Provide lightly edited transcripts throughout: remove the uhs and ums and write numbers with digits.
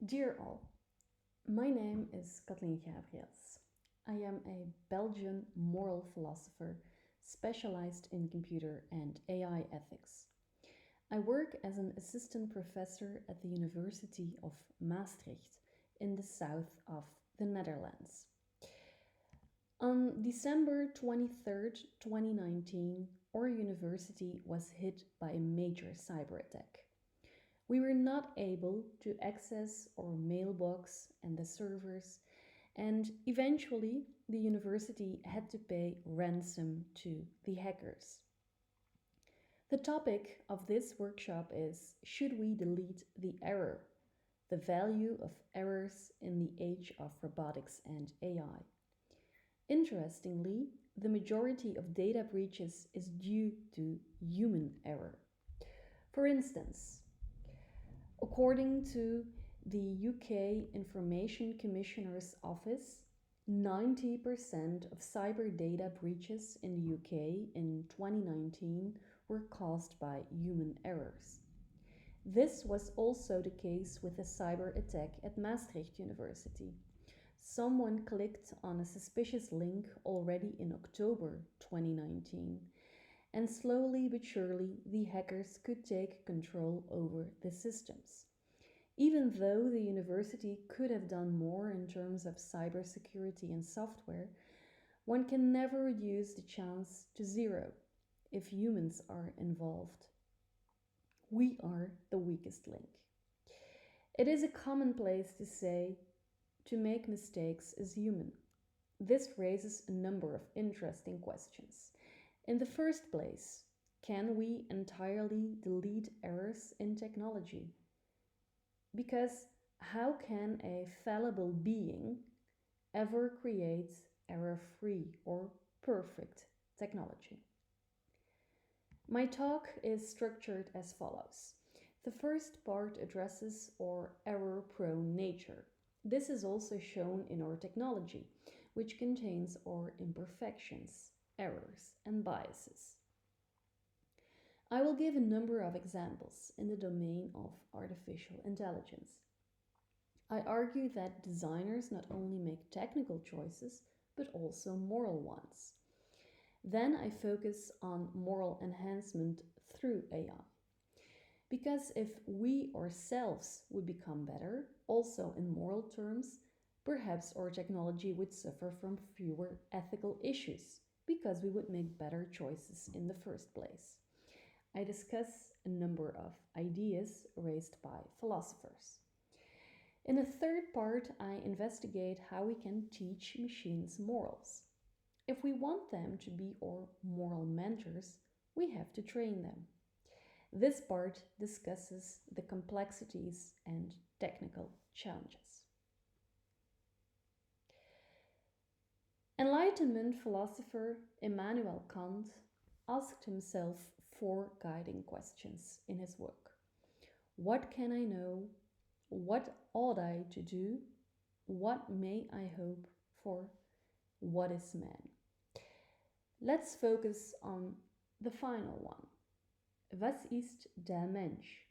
Dear all, my name is Kathleen Gabriels. I am a Belgian moral philosopher specialized in computer and AI ethics. I work as an assistant professor at the University of Maastricht in the south of the Netherlands. On December 23rd, 2019, our university was hit by a major cyber attack. We were not able to access our mailbox and the servers, and eventually the university had to pay ransom to the hackers. The topic of this workshop is: should we delete the error? The value of errors in the age of robotics and AI. Interestingly, the majority of data breaches is due to human error. For instance, according to the UK Information Commissioner's Office, 90% of cyber data breaches in the UK in 2019 were caused by human errors. This was also the case with the cyber attack at Maastricht University. Someone clicked on a suspicious link already in October 2019, and slowly but surely the hackers could take control over the systems. Even though the university could have done more in terms of cybersecurity and software, one can never reduce the chance to zero if humans are involved. We are the weakest link. It is a commonplace to say to make mistakes is human. This raises a number of interesting questions. In the first place, can we entirely delete errors in technology? Because how can a fallible being ever create error-free or perfect technology? My talk is structured as follows. The first part addresses our error-prone nature. This is also shown in our technology, which contains our imperfections, errors, and biases. I will give a number of examples in the domain of artificial intelligence. I argue that designers not only make technical choices, but also moral ones. Then I focus on moral enhancement through AI. Because if we ourselves would become better, also in moral terms, perhaps our technology would suffer from fewer ethical issues, because we would make better choices in the first place. I discuss a number of ideas raised by philosophers. In the third part, I investigate how we can teach machines morals. If we want them to be our moral mentors, we have to train them. This part discusses the complexities and technical challenges. Enlightenment philosopher Immanuel Kant asked himself 4 guiding questions in his work. What can I know? What ought I to do? What may I hope for? What is man? Let's focus on the final one. Was ist der Mensch?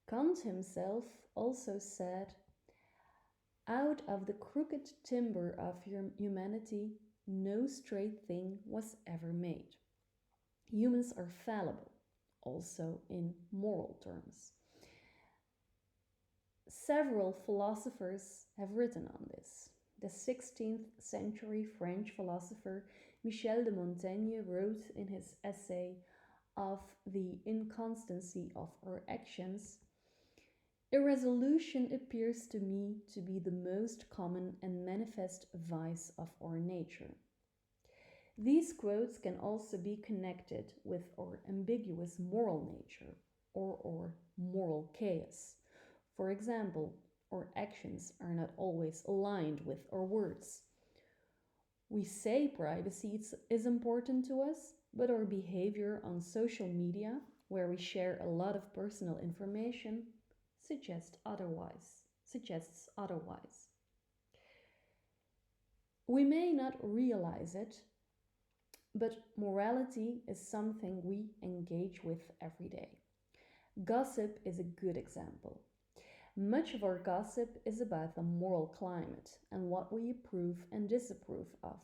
Kant himself also said, out of the crooked timber of humanity, no straight thing was ever made. Humans are fallible, also in moral terms. Several philosophers have written on this. The 16th century French philosopher Michel de Montaigne wrote in his essay of the inconstancy of our actions, irresolution appears to me to be the most common and manifest vice of our nature. These quotes can also be connected with our ambiguous moral nature or our moral chaos. For example, our actions are not always aligned with our words. We say privacy is important to us, but our behavior on social media, where we share a lot of personal information, suggests otherwise. We may not realize it, but morality is something we engage with every day. Gossip is a good example. Much of our gossip is about the moral climate and what we approve and disapprove of.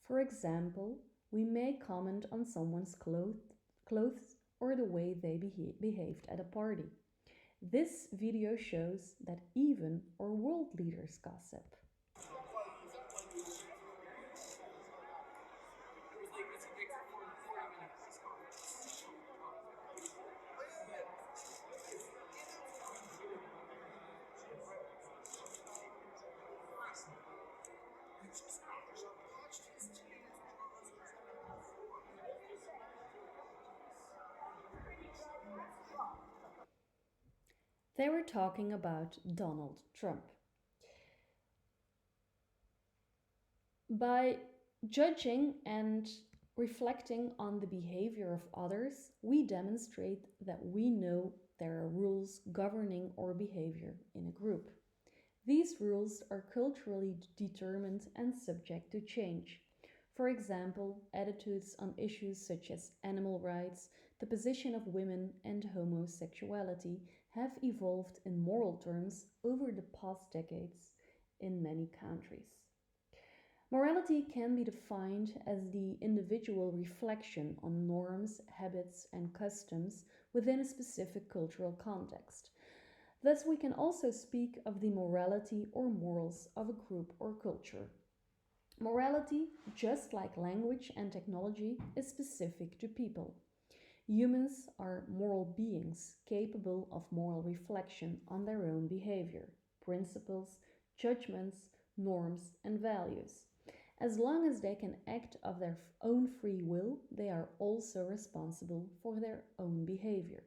For example, we may comment on someone's clothes or the way they behaved at a party. This video shows that even our world leaders gossip. They were talking about Donald Trump. By judging and reflecting on the behavior of others, we demonstrate that we know there are rules governing our behavior in a group. These rules are culturally determined and subject to change. For example, attitudes on issues such as animal rights, the position of women, and homosexuality have evolved in moral terms over the past decades in many countries. Morality can be defined as the individual reflection on norms, habits, and customs within a specific cultural context. Thus, we can also speak of the morality or morals of a group or culture. Morality, just like language and technology, is specific to people. Humans are moral beings capable of moral reflection on their own behavior, principles, judgments, norms, and values. As long as they can act of their own free will, they are also responsible for their own behavior.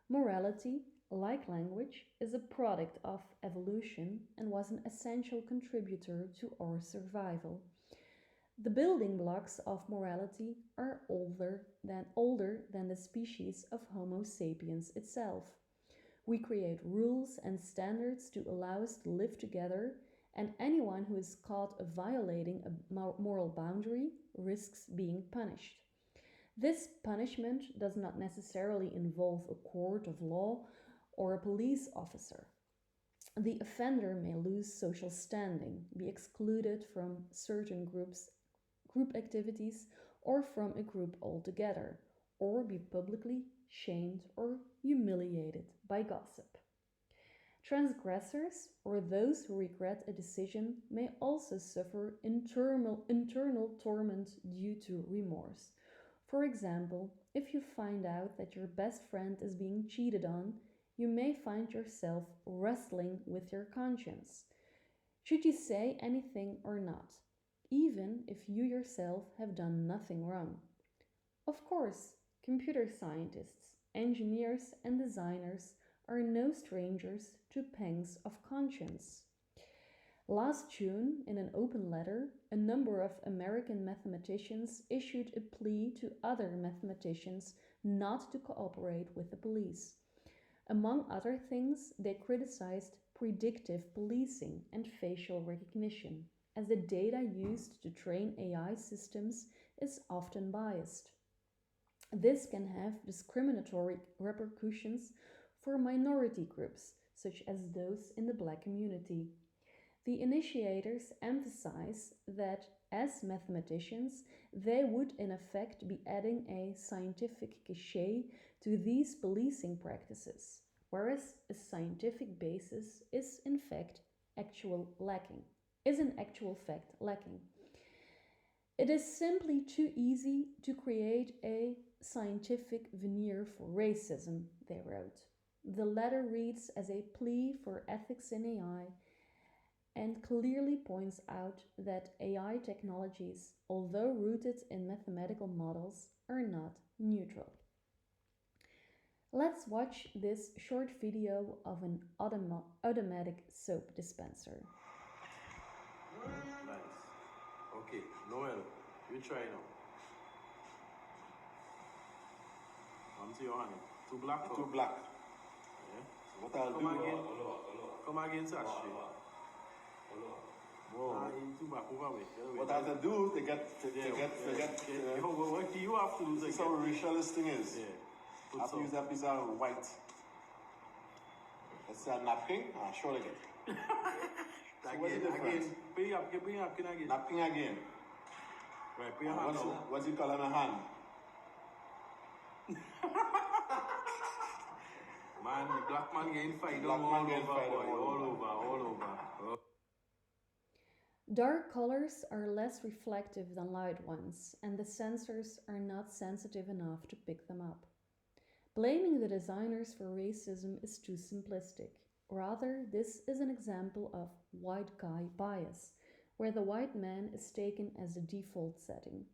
Morality, like language, is a product of evolution and was an essential contributor to our survival. The building blocks of morality are older than the species of Homo sapiens itself. We create rules and standards to allow us to live together, and anyone who is caught violating a moral boundary risks being punished. This punishment does not necessarily involve a court of law or a police officer. The offender may lose social standing, be excluded from certain group activities, or from a group altogether, or be publicly shamed or humiliated by gossip. Transgressors, or those who regret a decision, may also suffer internal torment due to remorse. For example, if you find out that your best friend is being cheated on, you may find yourself wrestling with your conscience. Should you say anything or not, even if you yourself have done nothing wrong? Of course, computer scientists, engineers, and designers are no strangers to pangs of conscience. Last June, in an open letter, a number of American mathematicians issued a plea to other mathematicians not to cooperate with the police. Among other things, they criticized predictive policing and facial recognition, as the data used to train AI systems is often biased. This can have discriminatory repercussions for minority groups, such as those in the Black community. The initiators emphasize that, as mathematicians, they would in effect be adding a scientific cachet to these policing practices, whereas a scientific basis is in actual fact lacking. It is simply too easy to create a scientific veneer for racism, they wrote. The letter reads as a plea for ethics in AI and clearly points out that AI technologies, although rooted in mathematical models, are not neutral. Let's watch this short video of an automatic soap dispenser. Nice. Okay, Noel, you try now. One to your hand. Two black. Two black. Yeah. So what I'll Come do? again. Come again, Sashi. Whoa. Two back over me. What I have to do to get. What you have to do to this is how Michel this thing is. Yeah. I have to use that piece of white. Let's say napping and show again. So what's the difference? Bring up again. Napping again. Right, put your hand out. What's it called on a hand? Man, the black man getting fight Black man getting fight all over. Dark colors are less reflective than light ones, and the sensors are not sensitive enough to pick them up. Blaming the designers for racism is too simplistic. Rather, this is an example of white guy bias, where the white man is taken as the default setting.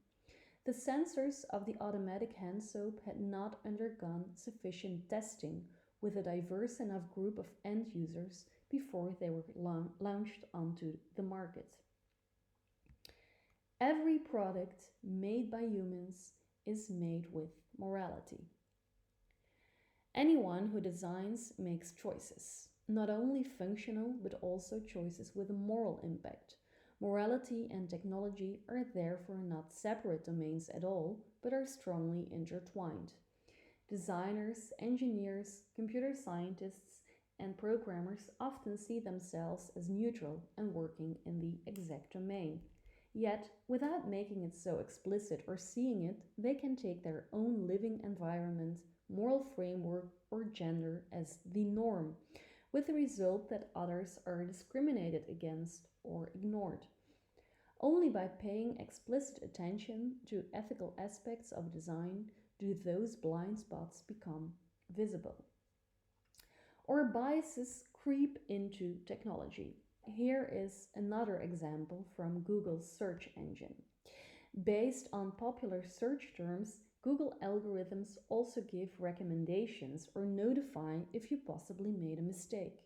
The sensors of the automatic hand soap had not undergone sufficient testing with a diverse enough group of end users before they were launched onto the market. Every product made by humans is made with morality. Anyone who designs makes choices, not only functional but also choices with a moral impact. Morality and technology are therefore not separate domains at all, but are strongly intertwined. Designers, engineers, computer scientists, and programmers often see themselves as neutral and working in the exact domain. Yet, without making it so explicit or seeing it, they can take their own living environment, moral framework, or gender as the norm, with the result that others are discriminated against or ignored. Only by paying explicit attention to ethical aspects of design do those blind spots become visible. Or biases creep into technology. Here is another example from Google's search engine. Based on popular search terms, Google algorithms also give recommendations or notify if you possibly made a mistake.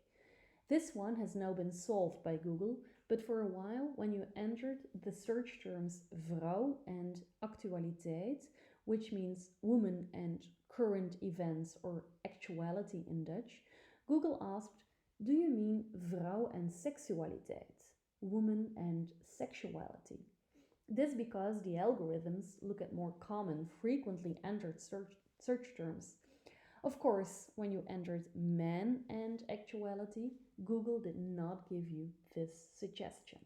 This one has now been solved by Google, but for a while, when you entered the search terms vrouw and actualiteit, which means woman and current events or actuality in Dutch, Google asked, do you mean vrouw en seksualiteit, woman and sexuality? This because the algorithms look at more common, frequently entered search terms. Of course, when you entered man and actuality, Google did not give you this suggestion.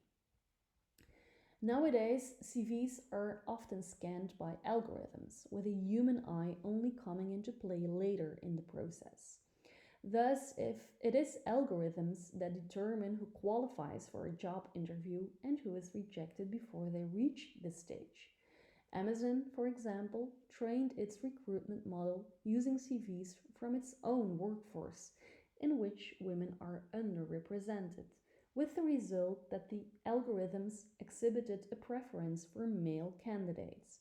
Nowadays, CVs are often scanned by algorithms, with a human eye only coming into play later in the process. Thus, if it is algorithms that determine who qualifies for a job interview and who is rejected before they reach this stage. Amazon, for example, trained its recruitment model using CVs from its own workforce, in which women are underrepresented, with the result that the algorithms exhibited a preference for male candidates.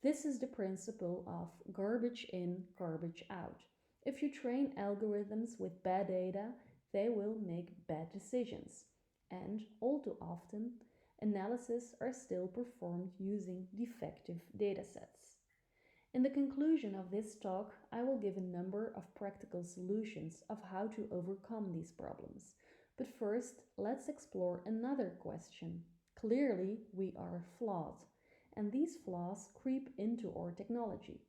This is the principle of garbage in, garbage out. If you train algorithms with bad data, they will make bad decisions. And all too often, analyses are still performed using defective datasets. In the conclusion of this talk, I will give a number of practical solutions of how to overcome these problems. But first, let's explore another question. Clearly, we are flawed, and these flaws creep into our technology.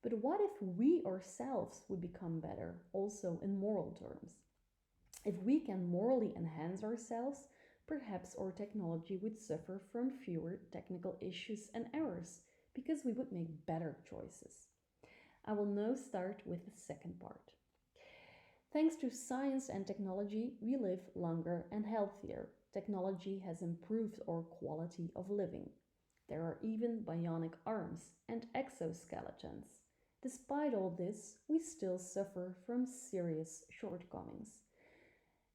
But what if we ourselves would become better, also in moral terms? If we can morally enhance ourselves, perhaps our technology would suffer from fewer technical issues and errors, because we would make better choices. I will now start with the second part. Thanks to science and technology, we live longer and healthier. Technology has improved our quality of living. There are even bionic arms and exoskeletons. Despite all this, we still suffer from serious shortcomings.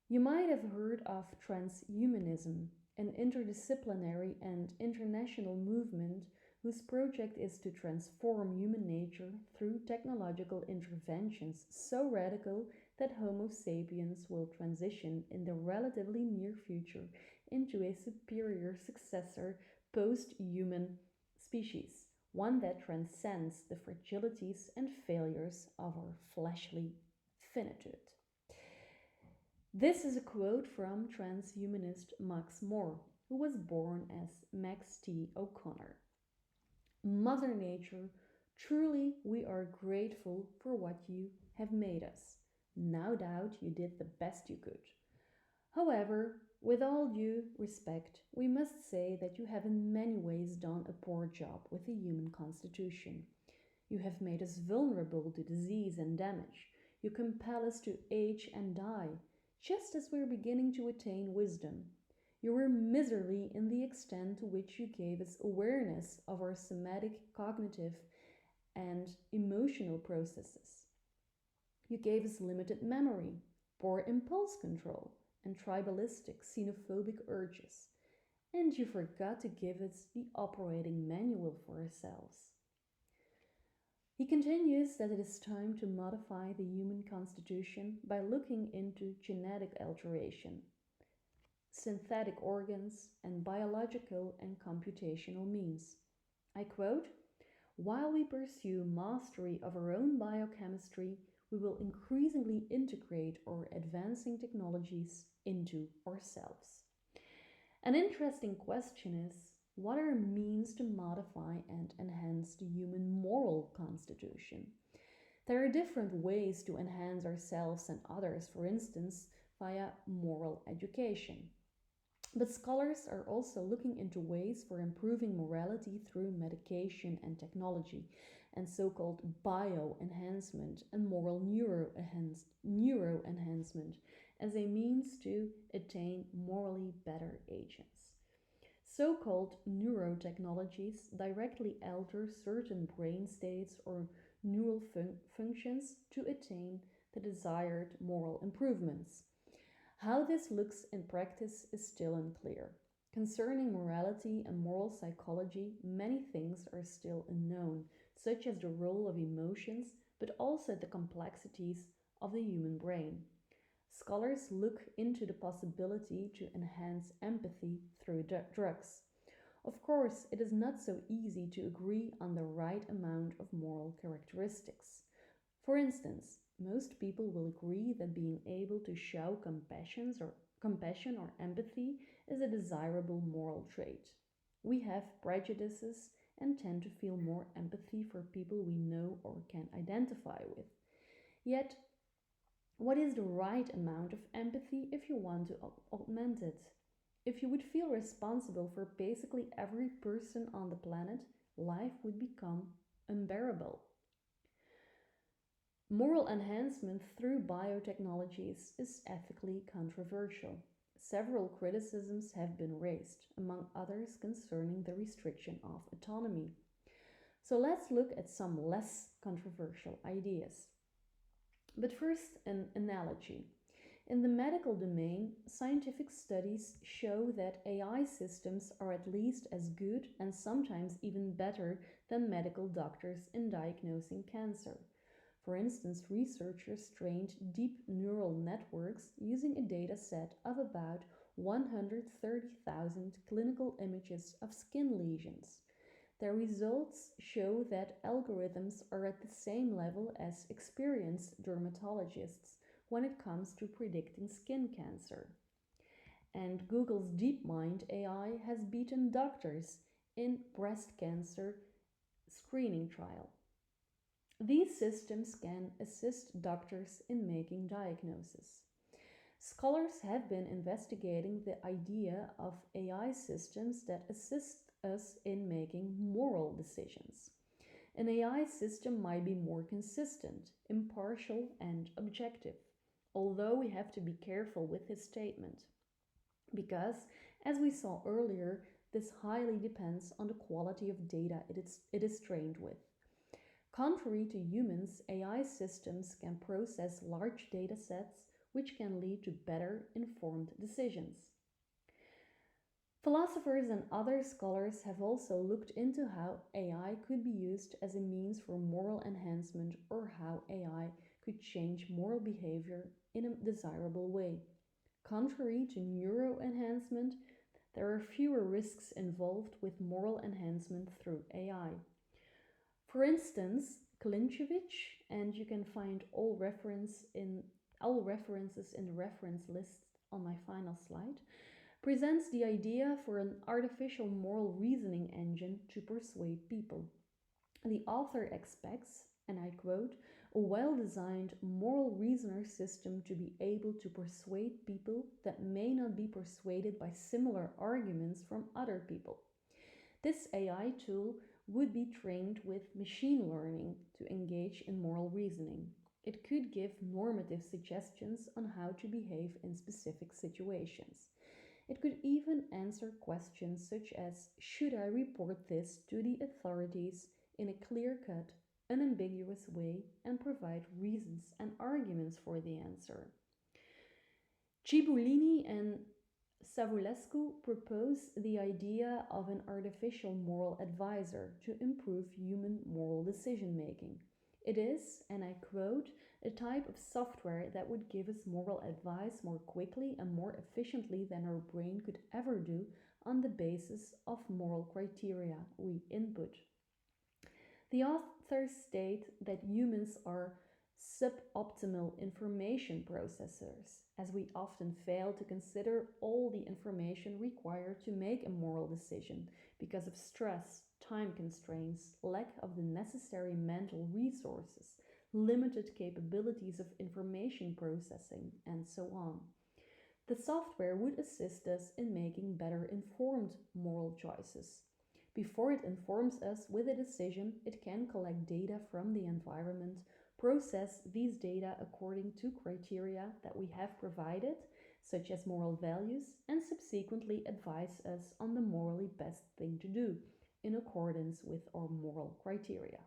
You might have heard of transhumanism, an interdisciplinary and international movement whose project is to transform human nature through technological interventions so radical that Homo sapiens will transition in the relatively near future into a superior successor post-human species, one that transcends the fragilities and failures of our fleshly finitude. This is a quote from transhumanist Max More, who was born as Max T. O'Connor. Mother Nature, truly we are grateful for what you have made us. No doubt you did the best you could. However, with all due respect, we must say that you have in many ways done a poor job with the human constitution. You have made us vulnerable to disease and damage. You compel us to age and die, just as we're beginning to attain wisdom. You were miserly in the extent to which you gave us awareness of our somatic, cognitive, and emotional processes. You gave us limited memory, poor impulse control, and tribalistic, xenophobic urges. And you forgot to give us the operating manual for ourselves. He continues that it is time to modify the human constitution by looking into genetic alteration, synthetic organs, and biological and computational means. I quote, "While we pursue mastery of our own biochemistry, we will increasingly integrate our advancing technologies into ourselves." An interesting question is, what are means to modify and enhance the human moral constitution? There are different ways to enhance ourselves and others, for instance, via moral education. But scholars are also looking into ways for improving morality through medication and technology, and so-called bio-enhancement and moral neuro-enhancement as a means to attain morally better agents. So-called neurotechnologies directly alter certain brain states or neural functions to attain the desired moral improvements. How this looks in practice is still unclear. Concerning morality and moral psychology, many things are still unknown, such as the role of emotions, but also the complexities of the human brain. Scholars look into the possibility to enhance empathy through drugs. Of course, it is not so easy to agree on the right amount of moral characteristics. For instance, most people will agree that being able to show compassion or empathy is a desirable moral trait. We have prejudices and tend to feel more empathy for people we know or can identify with. Yet, what is the right amount of empathy if you want to augment it? If you would feel responsible for basically every person on the planet, life would become unbearable. Moral enhancement through biotechnologies is ethically controversial. Several criticisms have been raised, among others concerning the restriction of autonomy. So let's look at some less controversial ideas. But first, an analogy. In the medical domain, scientific studies show that AI systems are at least as good and sometimes even better than medical doctors in diagnosing cancer. For instance, researchers trained deep neural networks using a data set of about 130,000 clinical images of skin lesions. Their results show that algorithms are at the same level as experienced dermatologists when it comes to predicting skin cancer. And Google's DeepMind AI has beaten doctors in breast cancer screening trial. These systems can assist doctors in making diagnoses. Scholars have been investigating the idea of AI systems that assist us in making moral decisions. An AI system might be more consistent, impartial, and objective, although we have to be careful with this statement, because, as we saw earlier, this highly depends on the quality of data it is trained with. Contrary to humans, AI systems can process large data sets, which can lead to better informed decisions. Philosophers and other scholars have also looked into how AI could be used as a means for moral enhancement or how AI could change moral behavior in a desirable way. Contrary to neuroenhancement, there are fewer risks involved with moral enhancement through AI. For instance, Klinchevich, and you can find all references in the reference list on my final slide, presents the idea for an artificial moral reasoning engine to persuade people. The author expects, and I quote, a well-designed moral reasoner system to be able to persuade people that may not be persuaded by similar arguments from other people. This AI tool would be trained with machine learning to engage in moral reasoning. It could give normative suggestions on how to behave in specific situations. It could even answer questions such as, should I report this to the authorities in a clear-cut, unambiguous way, and provide reasons and arguments for the answer. Cibulini and Savulescu propose the idea of an artificial moral advisor to improve human moral decision-making. It is, and I quote, a type of software that would give us moral advice more quickly and more efficiently than our brain could ever do on the basis of moral criteria we input. The authors state that humans are suboptimal information processors, as we often fail to consider all the information required to make a moral decision because of stress, time constraints, lack of the necessary mental resources, limited capabilities of information processing, and so on. The software would assist us in making better informed moral choices. Before it informs us with a decision, it can collect data from the environment, process these data according to criteria that we have provided, such as moral values, and subsequently advise us on the morally best thing to do in accordance with our moral criteria.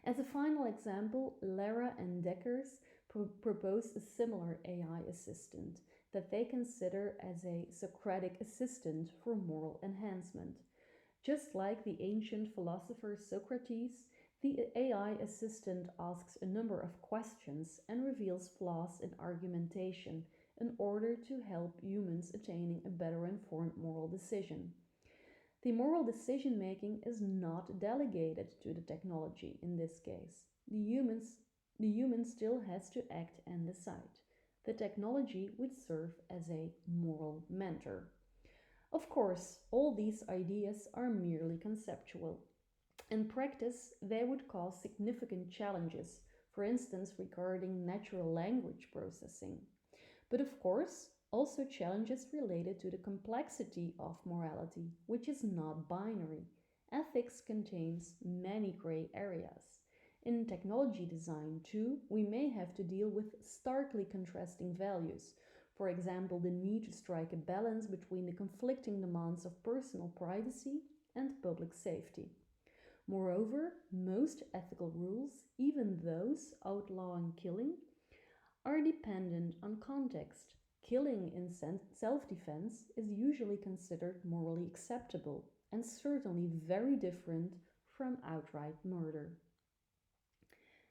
As a final example, Lara and Deckers propose a similar AI assistant that they consider as a Socratic assistant for moral enhancement. Just like the ancient philosopher Socrates, the AI assistant asks a number of questions and reveals flaws in argumentation in order to help humans attaining a better informed moral decision. The moral decision making is not delegated to the technology in this case. The human still has to act and decide. The technology would serve as a moral mentor. Of course, all these ideas are merely conceptual. In practice, they would cause significant challenges, for instance, regarding natural language processing. But of course, also challenges related to the complexity of morality, which is not binary. Ethics contains many gray areas. In technology design, too, we may have to deal with starkly contrasting values. For example, the need to strike a balance between the conflicting demands of personal privacy and public safety. Moreover, most ethical rules, even those outlawing killing, are dependent on context. Killing in self-defense is usually considered morally acceptable and certainly very different from outright murder.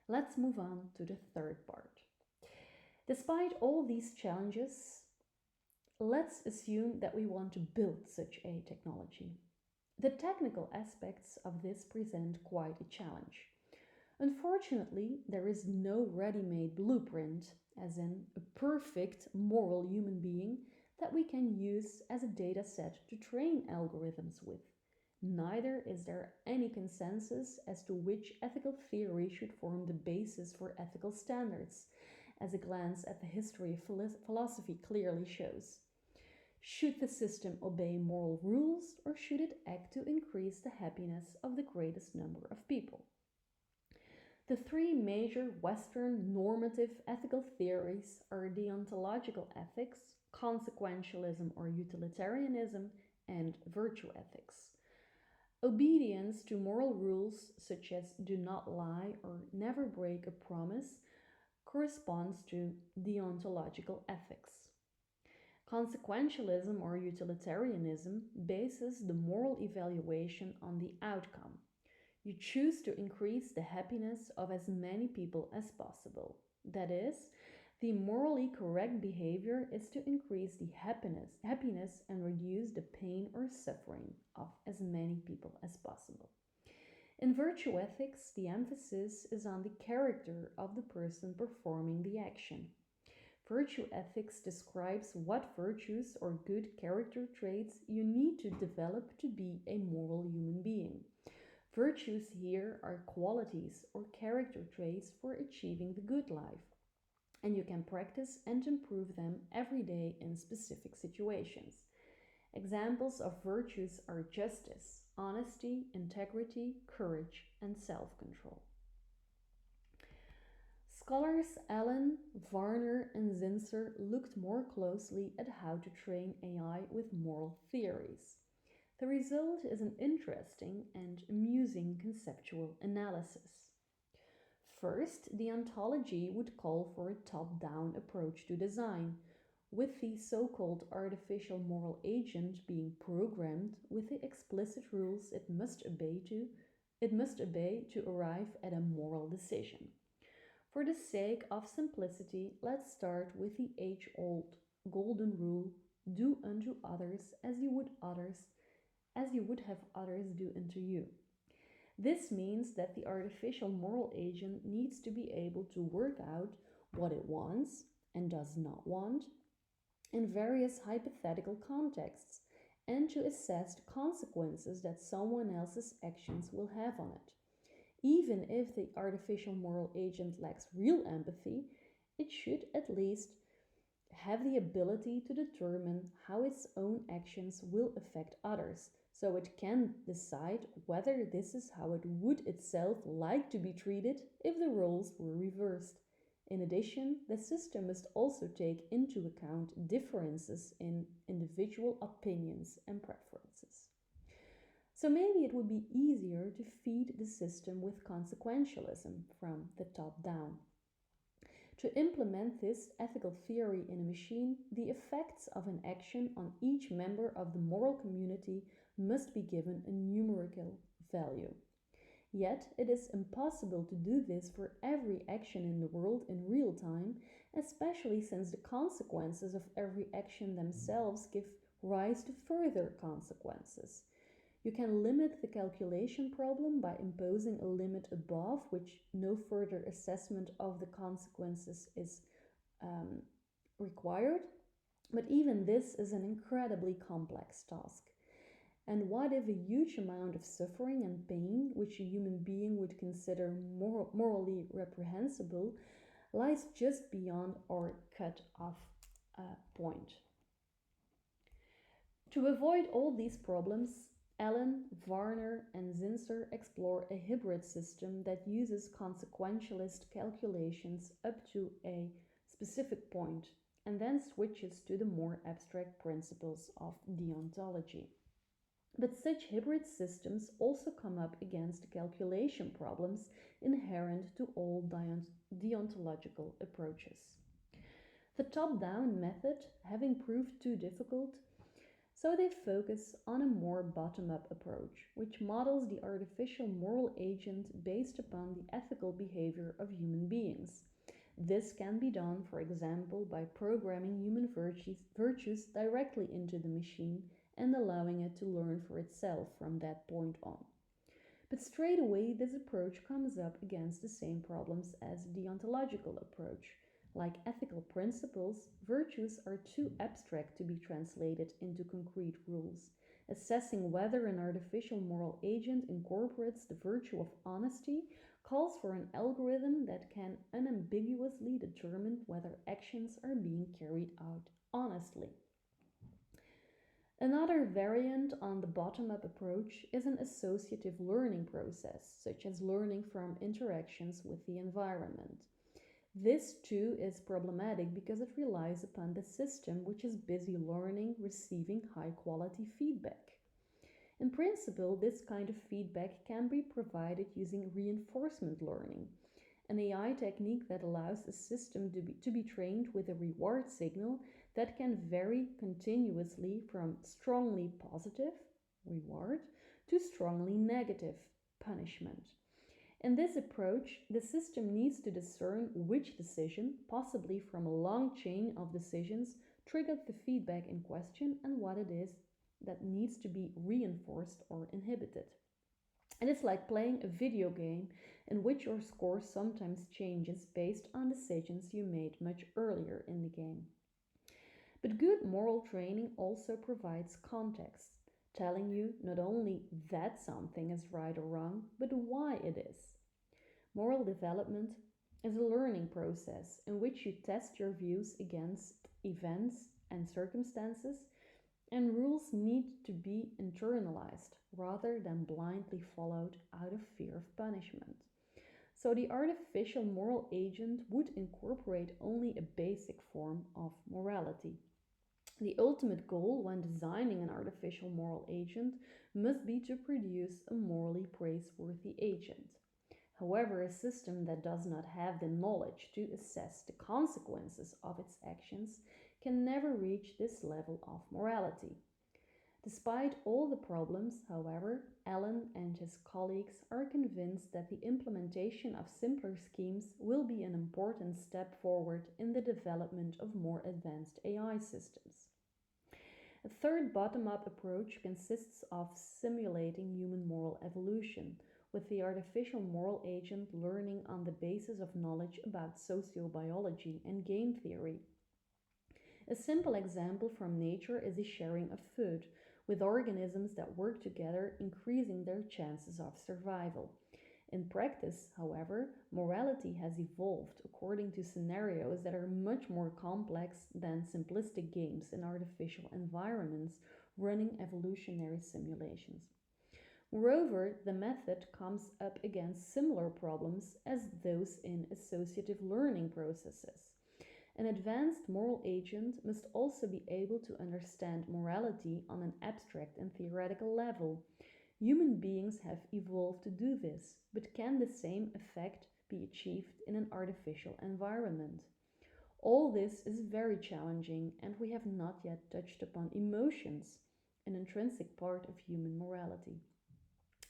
Let's move on to the third part. Despite all these challenges, let's assume that we want to build such a technology. The technical aspects of this present quite a challenge. Unfortunately, there is no ready-made blueprint, as in a perfect moral human being that we can use as a data set to train algorithms with. Neither is there any consensus as to which ethical theory should form the basis for ethical standards, as a glance at the history of philosophy clearly shows. Should the system obey moral rules, or should it act to increase the happiness of the greatest number of people? The three major Western normative ethical theories are deontological ethics, consequentialism or utilitarianism, and virtue ethics. Obedience to moral rules such as do not lie or never break a promise corresponds to deontological ethics. Consequentialism or utilitarianism bases the moral evaluation on the outcome. You choose to increase the happiness of as many people as possible. That is, the morally correct behavior is to increase the happiness and reduce the pain or suffering of as many people as possible. In virtue ethics, the emphasis is on the character of the person performing the action. Virtue ethics describes what virtues or good character traits you need to develop to be a moral human being. Virtues here are qualities or character traits for achieving the good life, and you can practice and improve them every day in specific situations. Examples of virtues are justice, honesty, integrity, courage, and self control. Scholars Allen, Varner, and Zinsser looked more closely at how to train AI with moral theories. The result is an interesting and amusing conceptual analysis. First, the ontology would call for a top down approach to design, with the so called artificial moral agent being programmed with the explicit rules it must obey to arrive at a moral decision. For the sake of simplicity, let's start with the age-old golden rule: do unto others as you would have others do unto you. This means that the artificial moral agent needs to be able to work out what it wants and does not want in various hypothetical contexts, and to assess the consequences that someone else's actions will have on it. Even if the artificial moral agent lacks real empathy, it should at least have the ability to determine how its own actions will affect others, so it can decide whether this is how it would itself like to be treated if the roles were reversed. In addition, the system must also take into account differences in individual opinions and preferences. So maybe it would be easier to feed the system with consequentialism from the top down. To implement this ethical theory in a machine, the effects of an action on each member of the moral community must be given a numerical value. Yet it is impossible to do this for every action in the world in real time, especially since the consequences of every action themselves give rise to further consequences. You can limit the calculation problem by imposing a limit above which no further assessment of the consequences is required, but even this is an incredibly complex task. And what if a huge amount of suffering and pain, which a human being would consider morally reprehensible, lies just beyond our cut-off point? To avoid all these problems, Allen, Varner, and Zinsser explore a hybrid system that uses consequentialist calculations up to a specific point and then switches to the more abstract principles of deontology. But such hybrid systems also come up against the calculation problems inherent to all deontological approaches. The top-down method, having proved too difficult, so they focus on a more bottom-up approach, which models the artificial moral agent based upon the ethical behavior of human beings. This can be done, for example, by programming human virtues directly into the machine and allowing it to learn for itself from that point on. But straight away, this approach comes up against the same problems as the ontological approach. Like ethical principles, virtues are too abstract to be translated into concrete rules. Assessing whether an artificial moral agent incorporates the virtue of honesty calls for an algorithm that can unambiguously determine whether actions are being carried out honestly. Another variant on the bottom-up approach is an associative learning process, such as learning from interactions with the environment. This too is problematic because it relies upon the system which is busy learning, receiving high-quality feedback. In principle, this kind of feedback can be provided using reinforcement learning, an AI technique that allows a system to be trained with a reward signal that can vary continuously from strongly positive, reward, to strongly negative, punishment. In this approach, the system needs to discern which decision, possibly from a long chain of decisions, triggered the feedback in question and what it is that needs to be reinforced or inhibited. And it's like playing a video game in which your score sometimes changes based on decisions you made much earlier in the game. But good moral training also provides context. telling you not only that something is right or wrong, but why it is. Moral development is a learning process in which you test your views against events and circumstances, and rules need to be internalized rather than blindly followed out of fear of punishment. So the artificial moral agent would incorporate only a basic form of morality. The ultimate goal when designing an artificial moral agent must be to produce a morally praiseworthy agent. However, a system that does not have the knowledge to assess the consequences of its actions can never reach this level of morality. Despite all the problems, however, Allen and his colleagues are convinced that the implementation of simpler schemes will be an important step forward in the development of more advanced AI systems. A third bottom-up approach consists of simulating human moral evolution, with the artificial moral agent learning on the basis of knowledge about sociobiology and game theory. A simple example from nature is the sharing of food, with organisms that work together increasing their chances of survival. In practice, however, morality has evolved according to scenarios that are much more complex than simplistic games in artificial environments running evolutionary simulations. Moreover, the method comes up against similar problems as those in associative learning processes. An advanced moral agent must also be able to understand morality on an abstract and theoretical level. Human beings have evolved to do this, but can the same effect be achieved in an artificial environment? All this is very challenging, and we have not yet touched upon emotions, an intrinsic part of human morality,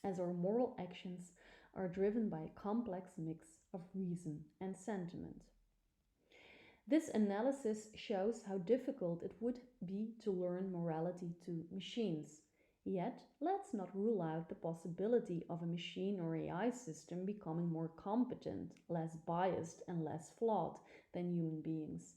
as our moral actions are driven by a complex mix of reason and sentiment. This analysis shows how difficult it would be to learn morality to machines. Yet, let's not rule out the possibility of a machine or AI system becoming more competent, less biased, and less flawed than human beings.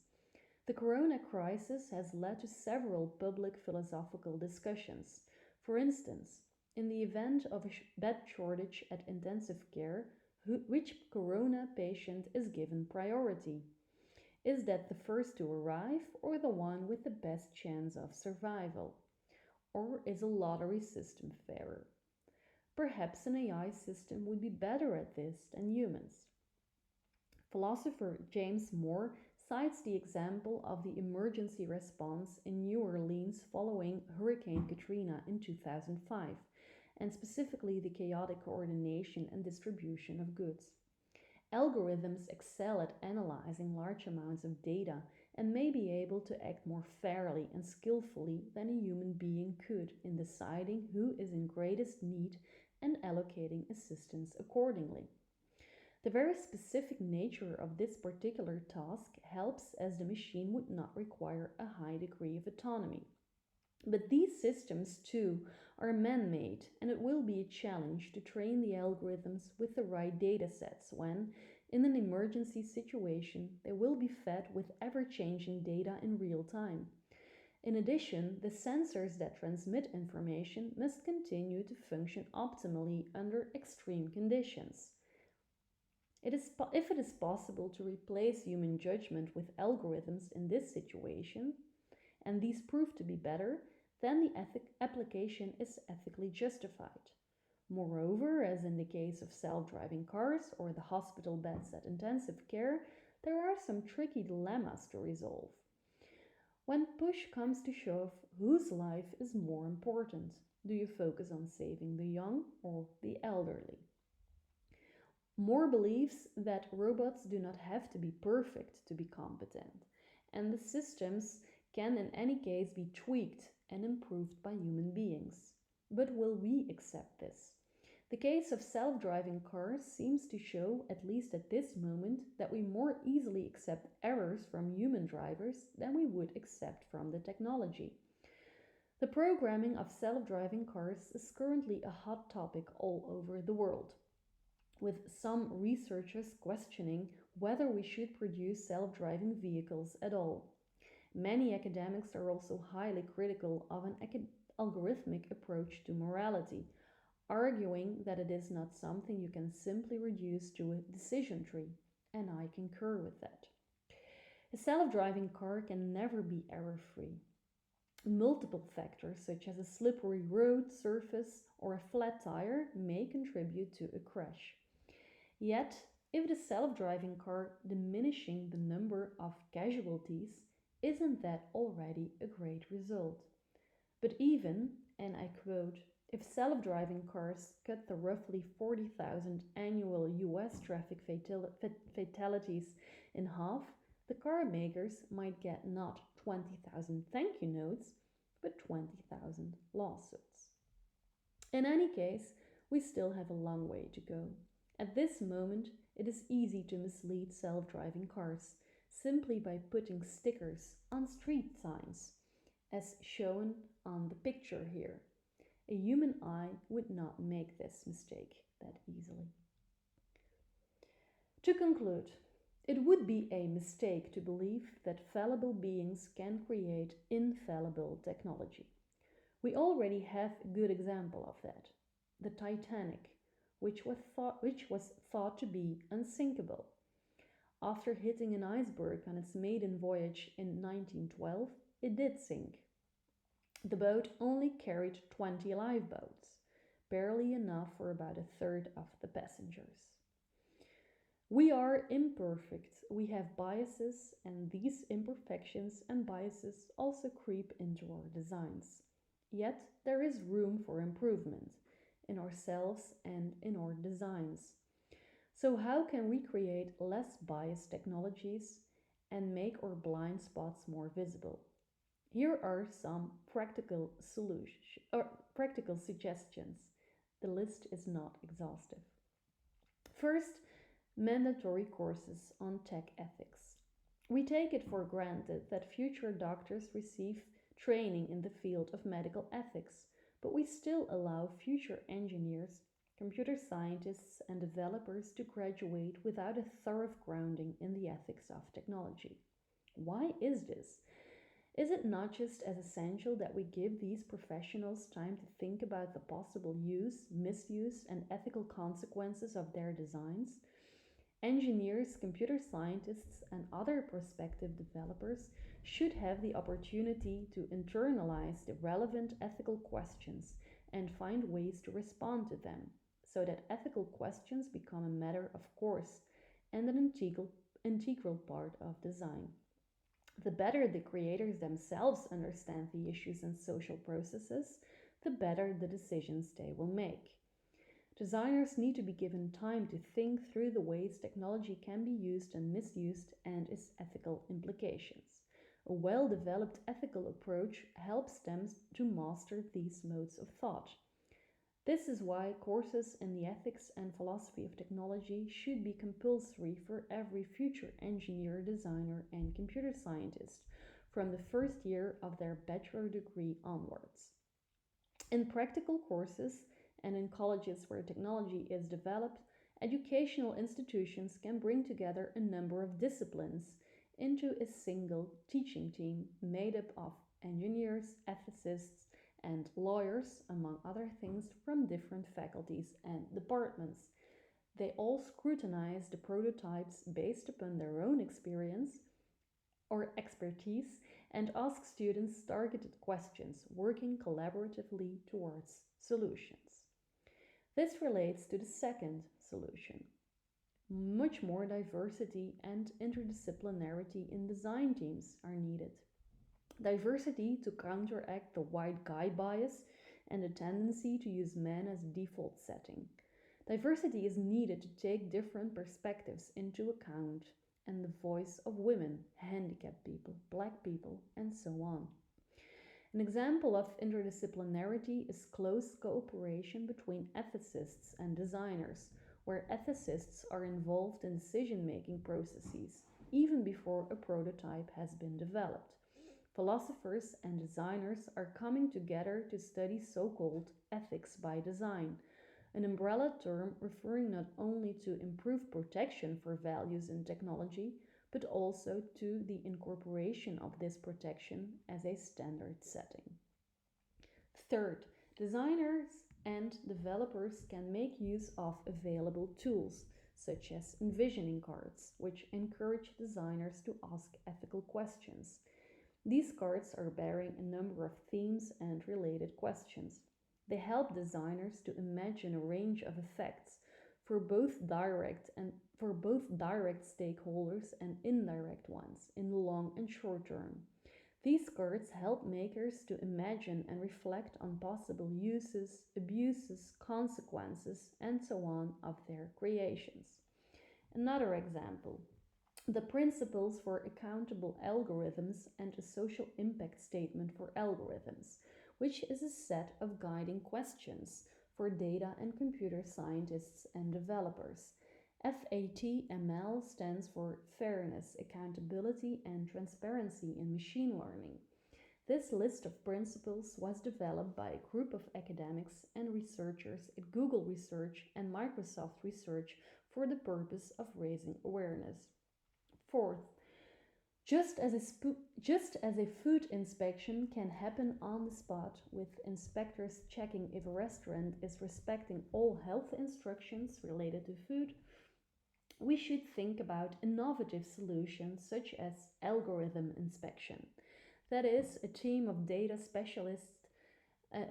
The corona crisis has led to several public philosophical discussions. For instance, in the event of a bed shortage at intensive care, which corona patient is given priority? Is that the first to arrive or the one with the best chance of survival? Or is a lottery system fairer? Perhaps an AI system would be better at this than humans. Philosopher James Moore cites the example of the emergency response in New Orleans following Hurricane Katrina in 2005, and specifically the chaotic coordination and distribution of goods. Algorithms excel at analyzing large amounts of data and may be able to act more fairly and skillfully than a human being could in deciding who is in greatest need and allocating assistance accordingly. The very specific nature of this particular task helps, as the machine would not require a high degree of autonomy. But these systems, too, are man-made, and it will be a challenge to train the algorithms with the right datasets when, in an emergency situation, they will be fed with ever-changing data in real time. In addition, the sensors that transmit information must continue to function optimally under extreme conditions. If it is possible to replace human judgment with algorithms in this situation, and these prove to be better, then the application is ethically justified. Moreover, as in the case of self-driving cars or the hospital beds at intensive care, there are some tricky dilemmas to resolve. When push comes to shove, whose life is more important? Do you focus on saving the young or the elderly? Moore believes that robots do not have to be perfect to be competent, and the systems can in any case be tweaked and improved by human beings. But will we accept this? The case of self-driving cars seems to show, at least at this moment, that we more easily accept errors from human drivers than we would accept from the technology. The programming of self-driving cars is currently a hot topic all over the world, with some researchers questioning whether we should produce self-driving vehicles at all. Many academics are also highly critical algorithmic approach to morality, arguing that it is not something you can simply reduce to a decision tree, and I concur with that. A self-driving car can never be error-free. Multiple factors such as a slippery road surface or a flat tire may contribute to a crash. Yet, if the self-driving car diminishing the number of casualties, isn't that already a great result? But even, and I quote, if self-driving cars cut the roughly 40,000 annual US traffic fatalities in half, the car makers might get not 20,000 thank you notes, but 20,000 lawsuits. In any case, we still have a long way to go. At this moment, it is easy to mislead self-driving cars simply by putting stickers on street signs, as shown on the picture here. A human eye would not make this mistake that easily. To conclude, it would be a mistake to believe that fallible beings can create infallible technology. We already have a good example of that. The Titanic, which was thought to be unsinkable. After hitting an iceberg on its maiden voyage in 1912, it did sink. The boat only carried 20 lifeboats, barely enough for about a third of the passengers. We are imperfect, we have biases, and these imperfections and biases also creep into our designs. Yet there is room for improvement in ourselves and in our designs. So how can we create less biased technologies and make our blind spots more visible? Here are some practical suggestions. The list is not exhaustive. First, mandatory courses on tech ethics. We take it for granted that future doctors receive training in the field of medical ethics, but we still allow future engineers, computer scientists, and developers to graduate without a thorough grounding in the ethics of technology. Why is this? Is it not just as essential that we give these professionals time to think about the possible use, misuse, and ethical consequences of their designs? Engineers, computer scientists, and other prospective developers should have the opportunity to internalize the relevant ethical questions and find ways to respond to them, so that ethical questions become a matter of course and an integral part of design. The better the creators themselves understand the issues and social processes, the better the decisions they will make. Designers need to be given time to think through the ways technology can be used and misused and its ethical implications. A well-developed ethical approach helps them to master these modes of thought. This is why courses in the ethics and philosophy of technology should be compulsory for every future engineer, designer, and computer scientist from the first year of their bachelor degree onwards. In practical courses and in colleges where technology is developed, educational institutions can bring together a number of disciplines into a single teaching team made up of engineers, ethicists, and lawyers, among other things, from different faculties and departments. They all scrutinize the prototypes based upon their own experience or expertise and ask students targeted questions, working collaboratively towards solutions. This relates to the second solution. Much more diversity and interdisciplinarity in design teams are needed. Diversity to counteract the white guy bias and the tendency to use men as default setting. Diversity is needed to take different perspectives into account and the voice of women, handicapped people, black people, and so on. An example of interdisciplinarity is close cooperation between ethicists and designers, where ethicists are involved in decision-making processes even before a prototype has been developed. Philosophers and designers are coming together to study so-called ethics by design, an umbrella term referring not only to improved protection for values in technology, but also to the incorporation of this protection as a standard setting. Third, designers and developers can make use of available tools, such as envisioning cards, which encourage designers to ask ethical questions. These cards are bearing a number of themes and related questions. They help designers to imagine a range of effects for both direct stakeholders and indirect ones in the long and short term. These cards help makers to imagine and reflect on possible uses, abuses, consequences, and so on of their creations. Another example, the principles for accountable algorithms and a social impact statement for algorithms, which is a set of guiding questions for data and computer scientists and developers. FATML stands for Fairness, Accountability, and Transparency in Machine Learning. This list of principles was developed by a group of academics and researchers at Google Research and Microsoft Research for the purpose of raising awareness. Fourth, just as a food inspection can happen on the spot with inspectors checking if a restaurant is respecting all health instructions related to food, we should think about innovative solutions such as algorithm inspection. That is, a team of data specialists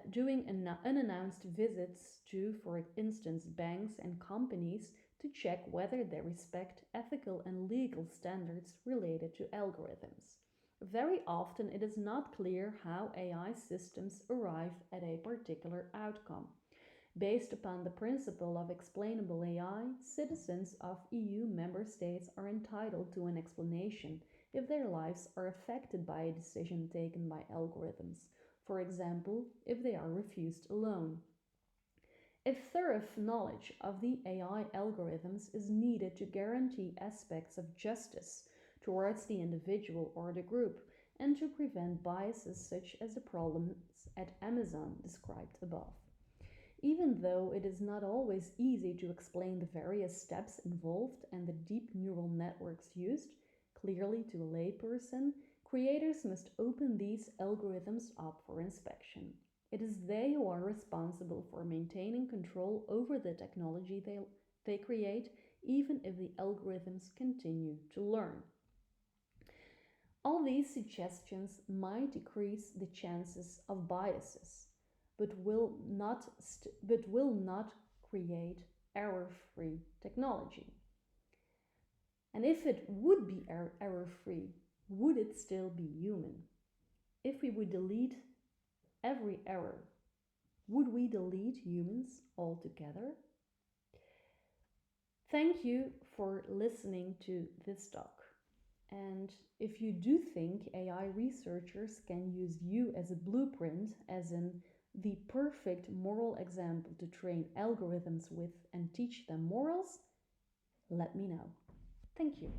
doing unannounced visits to, for instance, banks and companies to check whether they respect ethical and legal standards related to algorithms. Very often it is not clear how AI systems arrive at a particular outcome. Based upon the principle of explainable AI, citizens of EU member states are entitled to an explanation if their lives are affected by a decision taken by algorithms, for example, if they are refused a loan. A thorough knowledge of the AI algorithms is needed to guarantee aspects of justice towards the individual or the group and to prevent biases such as the problems at Amazon described above. Even though it is not always easy to explain the various steps involved and the deep neural networks used clearly to a layperson, creators must open these algorithms up for inspection. It is they who are responsible for maintaining control over the technology they create, even if the algorithms continue to learn. All these suggestions might decrease the chances of biases, but will not create error-free technology. And if it would be error-free, would it still be human? If we would delete every error, would we delete humans altogether? Thank you for listening to this talk. And if you do think AI researchers can use you as a blueprint, as in the perfect moral example to train algorithms with and teach them morals, let me know. Thank you.